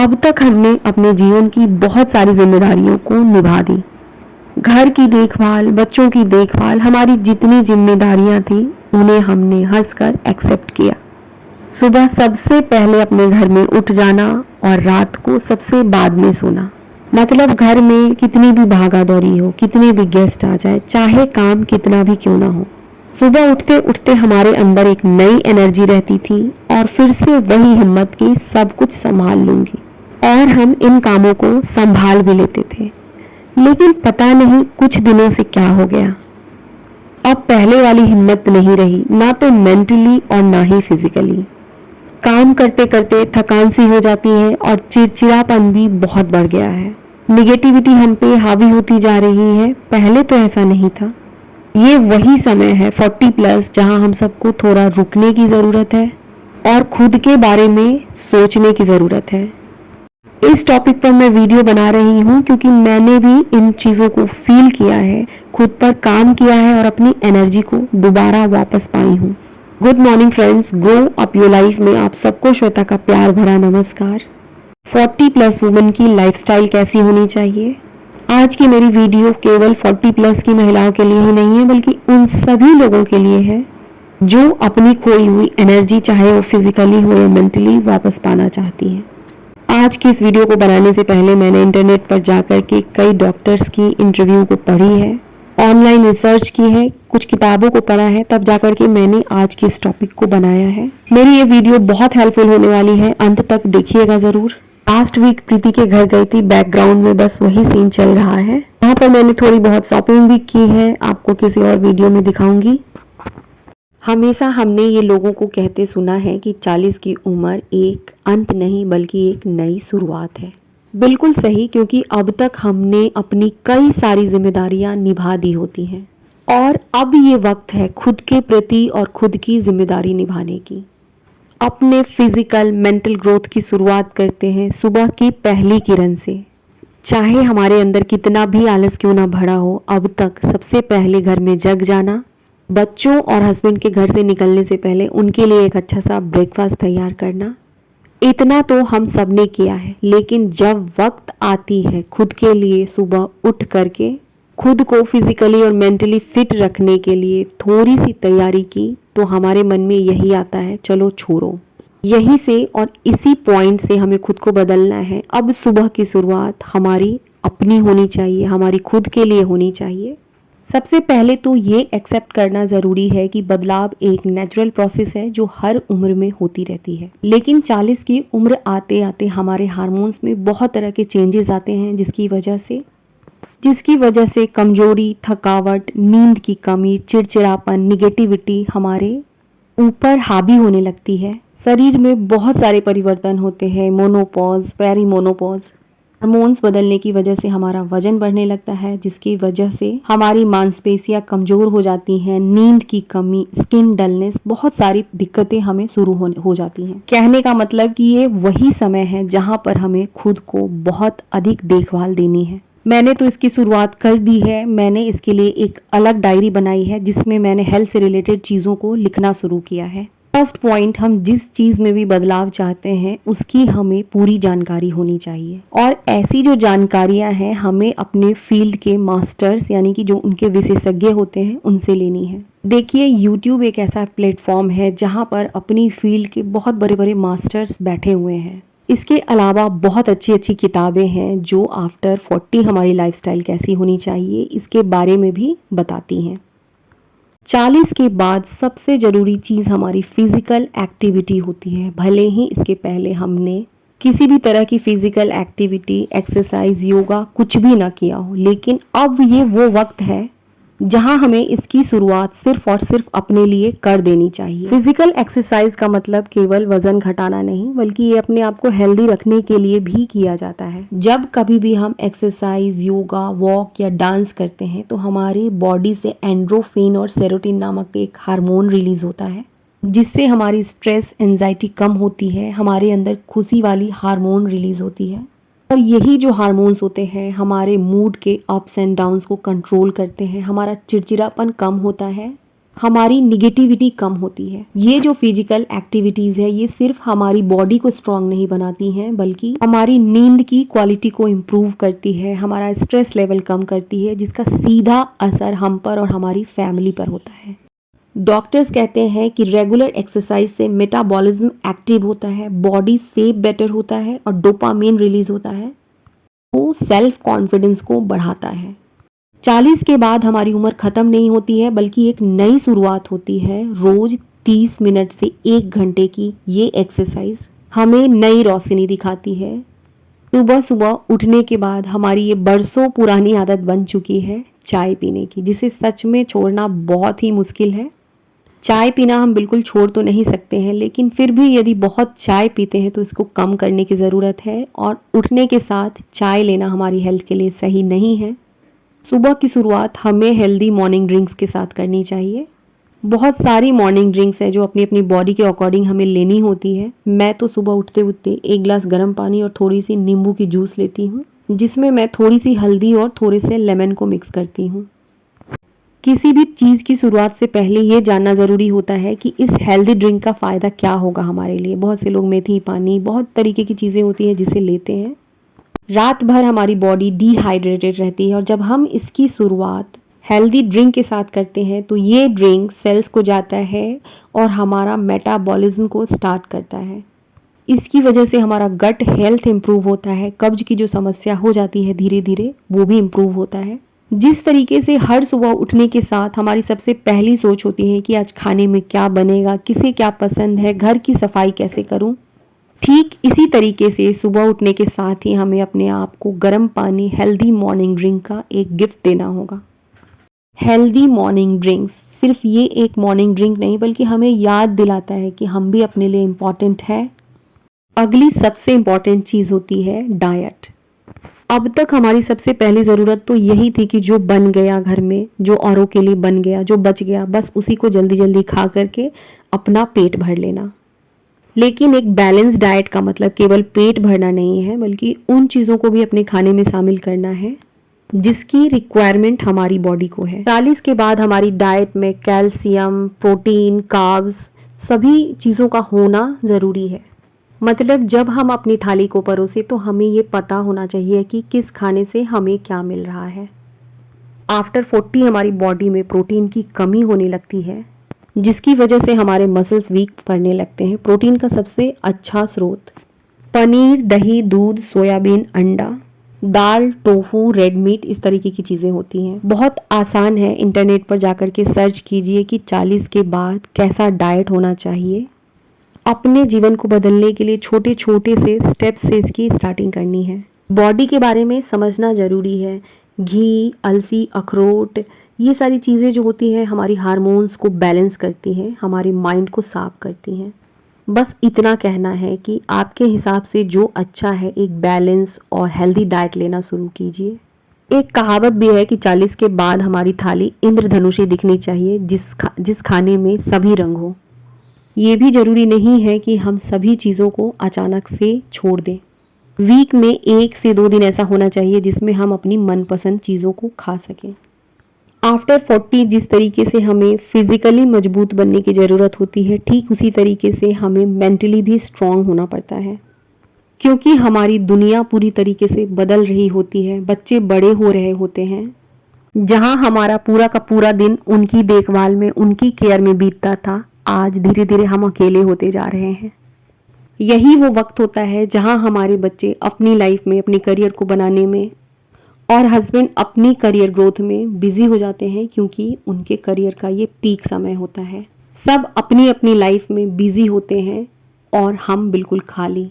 अब तक हमने अपने जीवन की बहुत सारी जिम्मेदारियों को निभा दी। घर की देखभाल, बच्चों की देखभाल, हमारी जितनी जिम्मेदारियां थी उन्हें हमने हंसकर एक्सेप्ट किया। सुबह सबसे पहले अपने घर में उठ जाना और रात को सबसे बाद में सोना। मतलब घर में कितनी भी भागा दौड़ी हो, कितने भी गेस्ट आ जाए, चाहे काम कितना भी क्यों ना हो, सुबह उठते उठते हमारे अंदर एक नई एनर्जी रहती थी और फिर से वही हिम्मत की सब कुछ संभाल लूंगी, और हम इन कामों को संभाल भी लेते थे। लेकिन पता नहीं कुछ दिनों से क्या हो गया, अब पहले वाली हिम्मत नहीं रही, ना तो मेंटली और ना ही फिजिकली। काम करते करते थकान सी हो जाती है और चिड़चिड़ापन भी बहुत बढ़ गया है। निगेटिविटी हम पे हावी होती जा रही है। पहले तो ऐसा नहीं था। ये वही समय है 40+ जहां हम सबको थोड़ा रुकने की ज़रूरत है और खुद के बारे में सोचने की ज़रूरत है। इस टॉपिक पर मैं वीडियो बना रही हूँ क्योंकि मैंने भी इन चीज़ों को फील किया है, खुद पर काम किया है और अपनी एनर्जी को दोबारा वापस पाई हूँ। Good morning friends, grow up your life में आप सबको श्वेता का प्यार भरा नमस्कार। 40+ वुमेन की लाइफस्टाइल कैसी होनी चाहिए। आज की मेरी वीडियो केवल 40+ की महिलाओं के लिए ही नहीं है, बल्कि उन सभी लोगों के लिए है जो अपनी खोई हुई एनर्जी, चाहे वो फिजिकली हो या मेंटली, वापस पाना चाहती हैं। आज की इस वीडियो को बनाने से पहले मैंने इंटरनेट पर जाकर के कई डॉक्टर्स की इंटरव्यू को पढ़ी है, ऑनलाइन रिसर्च की है, कुछ किताबों को पढ़ा है, तब जाकर के मैंने आज के इस टॉपिक को बनाया है। मेरी ये वीडियो बहुत हेल्पफुल होने वाली है, अंत तक देखिएगा जरूर। लास्ट वीक प्रीति के घर गई थी, बैकग्राउंड में बस वही सीन चल रहा है। यहाँ पर मैंने थोड़ी बहुत शॉपिंग भी की है, आपको किसी और वीडियो में दिखाऊंगी। हमेशा हमने ये लोगों को कहते सुना है कि 40 की उम्र एक अंत नहीं बल्कि एक नई शुरुआत है। बिल्कुल सही, क्योंकि अब तक हमने अपनी कई सारी जिम्मेदारियां निभा दी होती हैं और अब ये वक्त है खुद के प्रति और खुद की जिम्मेदारी निभाने की। अपने फिजिकल मेंटल ग्रोथ की शुरुआत करते हैं सुबह की पहली किरण से। चाहे हमारे अंदर कितना भी आलस क्यों ना भरा हो, अब तक सबसे पहले घर में जग जाना, बच्चों और हस्बैंड के घर से निकलने से पहले उनके लिए एक अच्छा सा ब्रेकफास्ट तैयार करना, इतना तो हम सब ने किया है। लेकिन जब वक्त आती है खुद के लिए सुबह उठ करके खुद को फिजिकली और मेंटली फिट रखने के लिए थोड़ी सी तैयारी की, तो हमारे मन में यही आता है, चलो छोड़ो। यहीं से और इसी पॉइंट से हमें खुद को बदलना है। अब सुबह की शुरुआत हमारी अपनी होनी चाहिए, हमारी खुद के लिए होनी चाहिए। सबसे पहले तो ये एक्सेप्ट करना ज़रूरी है कि बदलाव एक नेचुरल प्रोसेस है जो हर उम्र में होती रहती है। लेकिन 40 की उम्र आते आते हमारे हार्मोन्स में बहुत तरह के चेंजेस आते हैं, जिसकी वजह से कमजोरी, थकावट, नींद की कमी, चिड़चिड़ापन, निगेटिविटी हमारे ऊपर हावी होने लगती है। शरीर में बहुत सारे परिवर्तन होते हैं, मोनोपॉज, पेरीमोनोपॉज। हार्मोन्स बदलने की वजह से हमारा वजन बढ़ने लगता है, जिसकी वजह से हमारी मांसपेशियां कमजोर हो जाती हैं, नींद की कमी, स्किन डलनेस, बहुत सारी दिक्कतें हमें शुरू हो जाती हैं। कहने का मतलब कि ये वही समय है जहां पर हमें खुद को बहुत अधिक देखभाल देनी है। मैंने तो इसकी शुरुआत कर दी है। मैंने इसके लिए एक अलग डायरी बनाई है जिसमें मैंने हेल्थ से रिलेटेड चीज़ों को लिखना शुरू किया है। फर्स्ट पॉइंट, हम जिस चीज़ में भी बदलाव चाहते हैं उसकी हमें पूरी जानकारी होनी चाहिए, और ऐसी जो जानकारियां हैं हमें अपने फील्ड के मास्टर्स, यानी कि जो उनके विशेषज्ञ होते हैं, उनसे लेनी है। देखिए, यूट्यूब एक ऐसा प्लेटफॉर्म है जहां पर अपनी फील्ड के बहुत बड़े बड़े मास्टर्स बैठे हुए हैं। इसके अलावा बहुत अच्छी अच्छी किताबें हैं जो आफ्टर 40 हमारी लाइफस्टाइल कैसी होनी चाहिए इसके बारे में भी बताती हैं। 40 के बाद सबसे ज़रूरी चीज़ हमारी फिज़िकल एक्टिविटी होती है। भले ही इसके पहले हमने किसी भी तरह की फिज़िकल एक्टिविटी, एक्सरसाइज, योगा कुछ भी ना किया हो, लेकिन अब ये वो वक्त है जहां हमें इसकी शुरुआत सिर्फ और सिर्फ अपने लिए कर देनी चाहिए। फिजिकल एक्सरसाइज का मतलब केवल वजन घटाना नहीं, बल्कि ये अपने आप को हेल्दी रखने के लिए भी किया जाता है। जब कभी भी हम एक्सरसाइज, योगा, वॉक या डांस करते हैं तो हमारी बॉडी से एंड्रोफिन और सेरोटिन नामक एक हार्मोन रिलीज होता है, जिससे हमारी स्ट्रेस, एंजाइटी कम होती है, हमारे अंदर खुशी वाली हार्मोन रिलीज होती है। और यही जो हार्मोन्स होते हैं हमारे मूड के अप्स एंड डाउन्स को कंट्रोल करते हैं, हमारा चिड़चिड़ापन कम होता है, हमारी निगेटिविटी कम होती है। ये जो फिजिकल एक्टिविटीज़ है ये सिर्फ हमारी बॉडी को स्ट्रांग नहीं बनाती हैं बल्कि हमारी नींद की क्वालिटी को इम्प्रूव करती है, हमारा स्ट्रेस लेवल कम करती है, जिसका सीधा असर हम पर और हमारी फैमिली पर होता है। डॉक्टर्स कहते हैं कि रेगुलर एक्सरसाइज से मेटाबॉलिज्म एक्टिव होता है, बॉडी शेप बेटर होता है और डोपामिन रिलीज होता है, वो सेल्फ कॉन्फिडेंस को बढ़ाता है। 40 के बाद हमारी उम्र खत्म नहीं होती है बल्कि एक नई शुरुआत होती है। रोज 30 मिनट से 1 घंटे की ये एक्सरसाइज हमें नई रोशनी दिखाती है। सुबह सुबह उठने के बाद हमारी ये बरसों पुरानी आदत बन चुकी है चाय पीने की, जिसे सच में छोड़ना बहुत ही मुश्किल है। चाय पीना हम बिल्कुल छोड़ तो नहीं सकते हैं, लेकिन फिर भी यदि बहुत चाय पीते हैं तो इसको कम करने की ज़रूरत है। और उठने के साथ चाय लेना हमारी हेल्थ के लिए सही नहीं है। सुबह की शुरुआत हमें हेल्दी मॉर्निंग ड्रिंक्स के साथ करनी चाहिए। बहुत सारी मॉर्निंग ड्रिंक्स हैं जो अपनी अपनी बॉडी के अकॉर्डिंग हमें लेनी होती है। मैं तो सुबह उठते उठते 1 गिलास गर्म पानी और थोड़ी सी नींबू की जूस लेती हूँ, जिसमें मैं थोड़ी सी हल्दी और थोड़े से लेमन को मिक्स करती हूँ। किसी भी चीज़ की शुरुआत से पहले ये जानना ज़रूरी होता है कि इस हेल्दी ड्रिंक का फ़ायदा क्या होगा हमारे लिए। बहुत से लोग मेथी पानी, बहुत तरीके की चीज़ें होती हैं जिसे लेते हैं। रात भर हमारी बॉडी डिहाइड्रेटेड रहती है और जब हम इसकी शुरुआत हेल्दी ड्रिंक के साथ करते हैं तो ये ड्रिंक सेल्स को जाता है और हमारा मेटाबॉलिज्म को स्टार्ट करता है। इसकी वजह से हमारा गट हेल्थ इम्प्रूव होता है। कब्ज की जो समस्या हो जाती है धीरे धीरे वो भी इम्प्रूव होता है। जिस तरीके से हर सुबह उठने के साथ हमारी सबसे पहली सोच होती है कि आज खाने में क्या बनेगा, किसे क्या पसंद है, घर की सफाई कैसे करूं, ठीक इसी तरीके से सुबह उठने के साथ ही हमें अपने आप को गर्म पानी, हेल्दी मॉर्निंग ड्रिंक का एक गिफ्ट देना होगा। हेल्दी मॉर्निंग ड्रिंक्स सिर्फ ये एक मॉर्निंग ड्रिंक नहीं बल्कि हमें याद दिलाता है कि हम भी अपने लिए इम्पॉर्टेंट है। अगली सबसे इम्पॉर्टेंट चीज़ होती है डाइट। अब तक हमारी सबसे पहली ज़रूरत तो यही थी कि जो बन गया घर में, जो औरों के लिए बन गया, जो बच गया, बस उसी को जल्दी जल्दी खा करके अपना पेट भर लेना। लेकिन एक बैलेंस डाइट का मतलब केवल पेट भरना नहीं है बल्कि उन चीज़ों को भी अपने खाने में शामिल करना है जिसकी रिक्वायरमेंट हमारी बॉडी को है। 40 के बाद हमारी डाइट में कैल्शियम, प्रोटीन, कार्ब्स सभी चीज़ों का होना ज़रूरी है। मतलब जब हम अपनी थाली को परोसे तो हमें ये पता होना चाहिए कि किस खाने से हमें क्या मिल रहा है। आफ्टर 40 हमारी बॉडी में प्रोटीन की कमी होने लगती है जिसकी वजह से हमारे मसल्स वीक पड़ने लगते हैं। प्रोटीन का सबसे अच्छा स्रोत पनीर, दही, दूध, सोयाबीन, अंडा, दाल, टोफू, रेड मीट, इस तरीके की चीज़ें होती हैं। बहुत आसान है, इंटरनेट पर जाकर के सर्च कीजिए कि 40 के बाद कैसा डाइट होना चाहिए। अपने जीवन को बदलने के लिए छोटे छोटे से स्टेप्स से इसकी स्टार्टिंग करनी है। बॉडी के बारे में समझना ज़रूरी है। घी, अलसी, अखरोट, ये सारी चीज़ें जो होती हैं हमारी हार्मोन्स को बैलेंस करती हैं, हमारे माइंड को साफ करती हैं। बस इतना कहना है कि आपके हिसाब से जो अच्छा है, एक बैलेंस और हेल्दी डाइट लेना शुरू कीजिए। एक कहावत भी है कि 40 के बाद हमारी थाली इंद्रधनुषी दिखनी चाहिए, जिस खाने में सभी रंग हो। ये भी ज़रूरी नहीं है कि हम सभी चीज़ों को अचानक से छोड़ दें। वीक में 1 से 2 दिन ऐसा होना चाहिए जिसमें हम अपनी मनपसंद चीज़ों को खा सकें। आफ्टर 40 जिस तरीके से हमें फिज़िकली मजबूत बनने की ज़रूरत होती है, ठीक उसी तरीके से हमें मेंटली भी स्ट्रांग होना पड़ता है, क्योंकि हमारी दुनिया पूरी तरीके से बदल रही होती है। बच्चे बड़े हो रहे होते हैं। जहाँ हमारा पूरा का पूरा दिन उनकी देखभाल में, उनकी केयर में बीतता था, आज धीरे धीरे हम अकेले होते जा रहे हैं। यही वो वक्त होता है जहां हमारे बच्चे अपनी लाइफ में, अपनी करियर को बनाने में और हस्बैंड अपनी करियर ग्रोथ में बिजी हो जाते हैं, क्योंकि उनके करियर का ये पीक समय होता है। सब अपनी अपनी लाइफ में बिजी होते हैं और हम बिल्कुल खाली।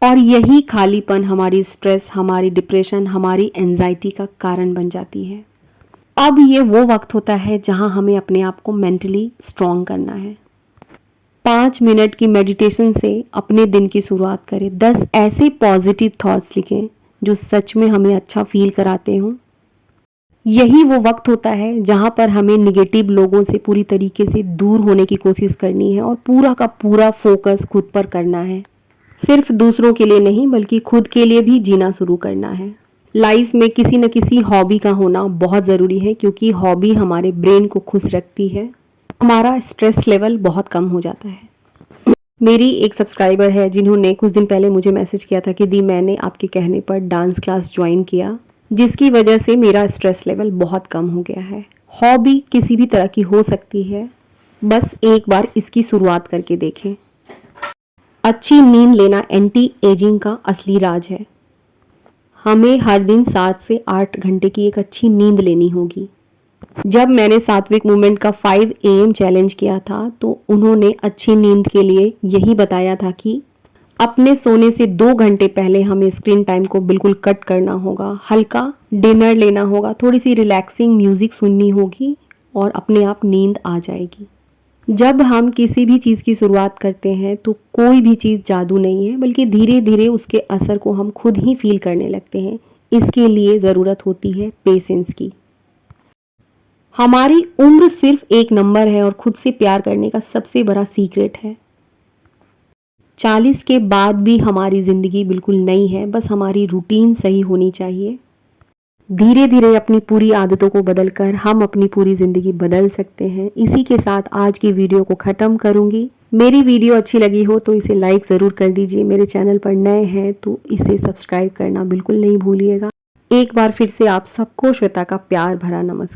और यही खालीपन हमारी स्ट्रेस, हमारी डिप्रेशन, हमारी एंजाइटी का कारण बन जाती है। अब ये वो वक्त होता है जहां हमें अपने आप को मेंटली स्ट्रॉन्ग करना है। 5 मिनट की मेडिटेशन से अपने दिन की शुरुआत करें। 10 ऐसे पॉजिटिव थॉट्स लिखें जो सच में हमें अच्छा फील कराते हों। यही वो वक्त होता है जहां पर हमें निगेटिव लोगों से पूरी तरीके से दूर होने की कोशिश करनी है और पूरा का पूरा फोकस खुद पर करना है। सिर्फ दूसरों के लिए नहीं बल्कि खुद के लिए भी जीना शुरू करना है। लाइफ में किसी न किसी हॉबी का होना बहुत ज़रूरी है, क्योंकि हॉबी हमारे ब्रेन को खुश रखती है हमारा स्ट्रेस लेवल बहुत कम हो जाता है। मेरी एक सब्सक्राइबर है जिन्होंने कुछ दिन पहले मुझे मैसेज किया था कि दी मैंने आपके कहने पर डांस क्लास ज्वाइन किया, जिसकी वजह से मेरा स्ट्रेस लेवल बहुत कम हो गया है। हॉबी किसी भी तरह की हो सकती है, बस एक बार इसकी शुरुआत करके देखें। अच्छी नींद लेना एंटी एजिंग का असली राज है। हमें हर दिन 7 से 8 घंटे की एक अच्छी नींद लेनी होगी। जब मैंने सात्विक मूवमेंट का 5 AM चैलेंज किया था तो उन्होंने अच्छी नींद के लिए यही बताया था कि अपने सोने से 2 घंटे पहले हमें स्क्रीन टाइम को बिल्कुल कट करना होगा, हल्का डिनर लेना होगा, थोड़ी सी रिलैक्सिंग म्यूजिक सुननी होगी और अपने आप नींद आ जाएगी। जब हम किसी भी चीज़ की शुरुआत करते हैं तो कोई भी चीज़ जादू नहीं है, बल्कि धीरे धीरे उसके असर को हम खुद ही फील करने लगते हैं। इसके लिए ज़रूरत होती है पेशेंस की। हमारी उम्र सिर्फ एक नंबर है और खुद से प्यार करने का सबसे बड़ा सीक्रेट है। 40 के बाद भी हमारी ज़िंदगी बिल्कुल नई है, बस हमारी रूटीन सही होनी चाहिए। धीरे धीरे अपनी पूरी आदतों को बदलकर हम अपनी पूरी ज़िंदगी बदल सकते हैं। इसी के साथ आज की वीडियो को ख़त्म करूँगी। मेरी वीडियो अच्छी लगी हो तो इसे लाइक ज़रूर कर दीजिए। मेरे चैनल पर नए हैं तो इसे सब्सक्राइब करना बिल्कुल नहीं भूलिएगा। एक बार फिर से आप सबको श्वेता का प्यार भरा नमस्कार।